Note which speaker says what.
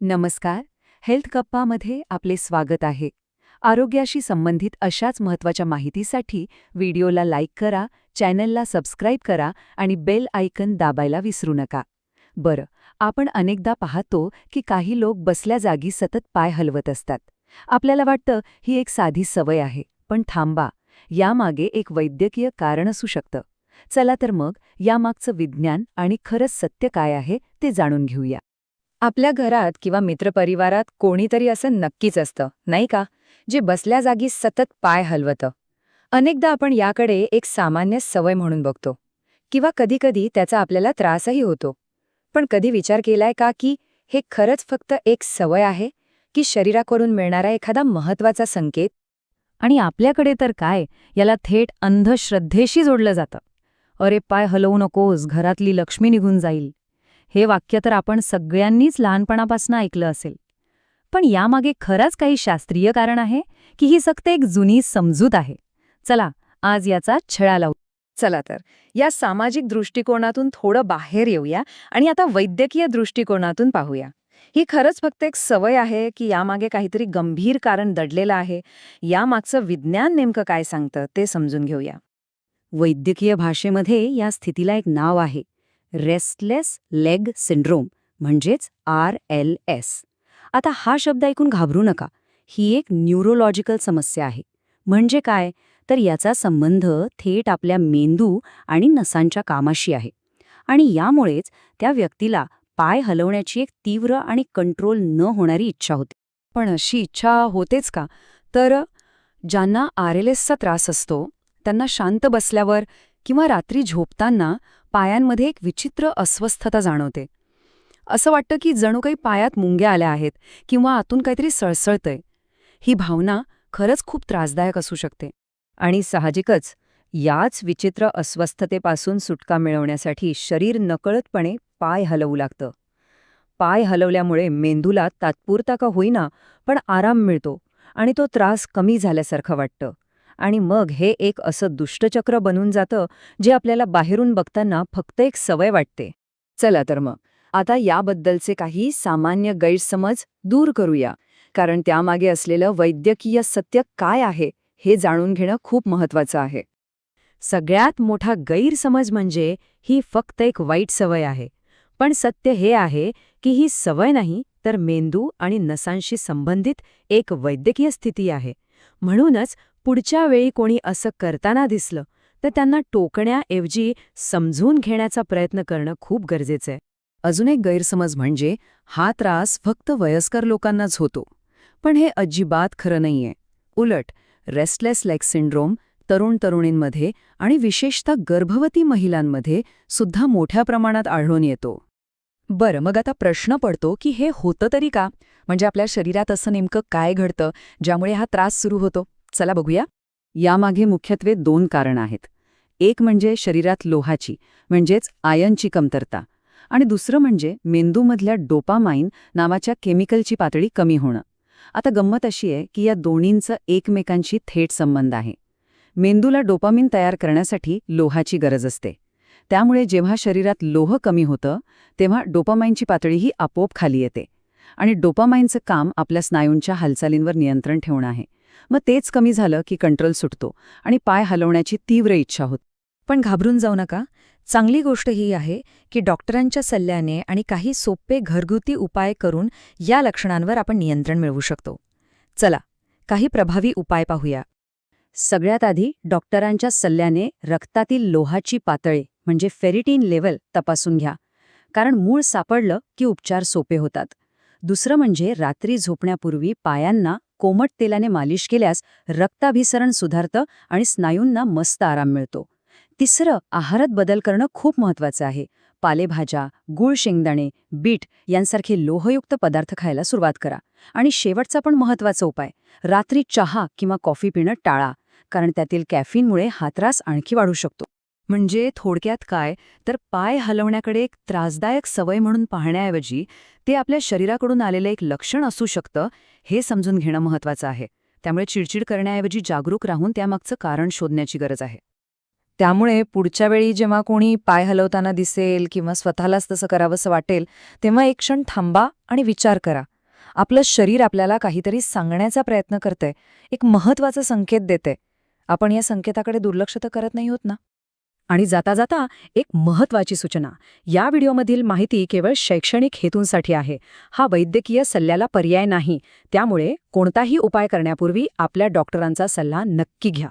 Speaker 1: नमस्कार. हेल्थ गप्पामध्ये आपले स्वागत आहे. आरोग्याशी संबंधित अशाच महत्त्वाच्या माहितीसाठी व्हिडिओला लाईक करा, चॅनलला सबस्क्राईब करा आणि बेल आयकन दाबायला विसरू नका. बरं, आपण अनेकदा पाहतो की काही लोक बसल्या जागी सतत पाय हलवत असतात. आपल्याला वाटतं ही एक साधी सवय आहे, पण थांबा, यामागे एक वैद्यकीय कारण असू शकतं. चला तर मग यामागचं विज्ञान आणि खरंच सत्य काय आहे ते जाणून घेऊया.
Speaker 2: आपल्या घरात किंवा मित्रपरिवारात कोणीतरी असं नक्कीच असतं, नाही का, जे बसल्या जागी सतत पाय हलवतं. अनेकदा आपण याकडे एक सामान्य सवय म्हणून बघतो किंवा कधीकधी त्याचा आपल्याला त्रासही होतो. पण कधी विचार केलाय का की हे खरंच फक्त एक सवय आहे की शरीराकडून मिळणारा एखादा महत्वाचा संकेत?
Speaker 3: आणि आपल्याकडे तर काय, याला थेट अंधश्रद्धेशी जोडलं जातं. अरे पाय हलवू नकोस, घरातली लक्ष्मी निघून जाईल. हे वाक्य तर आपण सगळ्यांनीच लहानपणापासून ऐकलं असेल. पण यामागे खरंच काही शास्त्रीय कारण आहे की ही फक्त एक जुनी समजूत आहे? चला आज याचा छळा लावू.
Speaker 2: चला तर या सामाजिक दृष्टिकोनातून थोडं बाहेर येऊया आणि आता वैद्यकीय दृष्टिकोनातून पाहूया. ही खरंच फक्त एक सवय आहे की यामागे काहीतरी गंभीर कारण दडलेलं आहे? यामागचं विज्ञान नेमकं काय सांगतं ते समजून घेऊया.
Speaker 3: वैद्यकीय भाषेमध्ये या स्थितीला एक नाव आहे, रेस्टलेस लेग सिंड्रोम, म्हणजेच RLS. आता हा शब्द ऐकून घाबरू नका. ही एक न्यूरोलॉजिकल समस्या आहे. म्हणजे काय, तर याचा संबंध थेट आपल्या मेंदू आणि नसांच्या कामाशी आहे. आणि यामुळेच त्या व्यक्तीला पाय हलवण्याची एक तीव्र आणि कंट्रोल न होणारी इच्छा होते.
Speaker 1: पण अशी इच्छा होतेच का? तर ज्यांना RLSचा त्रास असतो त्यांना शांत बसल्यावर किंवा रात्री झोपताना पायांमध्ये एक विचित्र अस्वस्थता जाणवते. असं वाटतं की जणू काही पायात मुंग्या आल्या आहेत किंवा आतून काहीतरी सळसळतंय. ही भावना खरंच खूप त्रासदायक असू शकते.
Speaker 2: आणि साहजिकच याच विचित्र अस्वस्थतेपासून सुटका मिळवण्यासाठी शरीर नकळतपणे पाय हलवू लागतं. पाय हलवल्यामुळे मेंदूला तात्पुरता का होईना पण आराम मिळतो आणि तो त्रास कमी झाल्यासारखं वाटतं. आणि मग हे एक असं दुष्टचक्र बनून जातं जे आपल्याला बाहेरून बघताना फक्त एक सवय वाटते.
Speaker 1: चला तर मग आता याबद्दलचे काही सामान्य गैरसमज दूर करूया, कारण त्यामागे असलेलं वैद्यकीय सत्य काय आहे हे जाणून घेणं खूप महत्त्वाचं आहे.
Speaker 3: सगळ्यात मोठा गैरसमज म्हणजे ही फक्त एक वाईट सवय आहे. पण सत्य हे आहे की ही सवय नाही, तर मेंदू आणि नसांशी संबंधित एक वैद्यकीय स्थिती आहे. म्हणूनच पुढच्या वेळी कोणी असं करताना दिसलं तर त्यांना टोकण्याऐवजी समजून घेण्याचा प्रयत्न करणं खूप गरजेचं आहे.
Speaker 1: अजून एक गैरसमज म्हणजे हा त्रास फक्त वयस्कर लोकांनाच होतो. पण हे अजिबात खरं नाहीये. उलट रेस्टलेस लेग सिंड्रोम तरुण-तरुणींमध्ये आणि विशेषतः गर्भवती महिलांमध्ये सुद्धा मोठ्या प्रमाणात आढळून येतो. बरं, मग आता प्रश्न पडतो की हे होतं तरी का? म्हणजे आपल्या शरीरात असं नेमकं काय घडतं ज्यामुळे हा त्रास सुरू होतो? चला बघूया. यामागे मुख्यत्वे 2 कारणं आहेत. एक म्हणजे शरीरात लोहाची म्हणजेच आयर्नची कमतरता आणि दुसरं म्हणजे मेंदूमधल्या डोपामाइन नावाच्या केमिकलची पातळी कमी होणं. आता गंमत अशी आहे की या दोन्हींचं एकमेकांशी थेट संबंध आहे. मेंदूला डोपामिन तयार करण्यासाठी लोहाची गरज असते. त्यामुळे जेव्हा शरीरात लोह कमी होतं तेव्हा डोपामाइनची पातळीही आपोआप खाली येते. आणि डोपामाइनचं काम आपल्या स्नायूंच्या हालचालींवर नियंत्रण ठेवणं आहे. मग तेच कमी झालं की कंट्रोल सुटतो आणि पाय हलवण्याची तीव्र इच्छा होते.
Speaker 2: पण घाबरून जाऊ नका. चांगली गोष्ट ही आहे की डॉक्टरांच्या सल्ल्याने आणि काही सोपे घरगुती उपाय करून या लक्षणांवर आपण नियंत्रण मिळवू शकतो. चला काही प्रभावी उपाय पाहूया.
Speaker 3: सगळ्यात आधी डॉक्टरांच्या सल्ल्याने रक्तातील लोहाची पातळी म्हणजे फेरिटिन लेव्हल तपासून घ्या, कारण मूळ सापडलं की उपचार सोपे होतात. दुसरं म्हणजे रात्री झोपण्यापूर्वी पायांना कोमट तेलाने मालिश केल्यास रक्ताभिसरण सुधारतं आणि स्नायूंना मस्त आराम मिळतो. तिसरं, आहारात बदल करणं खूप महत्त्वाचं आहे. पालेभाज्या, गूळ, शेंगदाणे, बीट यांसारखे लोहयुक्त पदार्थ खायला सुरुवात करा. आणि शेवटचा पण महत्त्वाचा उपाय, रात्री चहा किंवा कॉफी पिणं टाळा, कारण त्यातील कॅफीनमुळे हा त्रास आणखी वाढू शकतो. म्हणजे थोडक्यात काय, तर पाय हलवण्याकडे एक त्रासदायक सवय म्हणून पाहण्याऐवजी ते आपल्या शरीराकडून आलेलं एक लक्षण असू शकतं हे समजून घेणं महत्त्वाचं आहे. त्यामुळे चिडचिड करण्याऐवजी जागरूक राहून त्यामागचं कारण शोधण्याची गरज आहे.
Speaker 2: त्यामुळे पुढच्या वेळी जेव्हा कोणी पाय हलवताना दिसेल किंवा स्वतःलाच तसं करावंसं वाटेल तेव्हा एक क्षण थांबा आणि विचार करा आपलं शरीर आपल्याला काहीतरी सांगण्याचा प्रयत्न करतंय, एक महत्वाचा संकेत देते. आपण या संकेताकडे दुर्लक्ष तर करत नाही होत ना?
Speaker 3: आणि जाता जाता एक महत्वाची सूचना, या व्हिडिओमधील माहिती केवळ शैक्षणिक हेतूंसाठी आहे. हा वैद्यकीय सल्ल्याला पर्याय नाही. त्यामुळे कोणताही उपाय करण्यापूर्वी आपल्या डॉक्टरांचा सल्ला नक्की घ्या.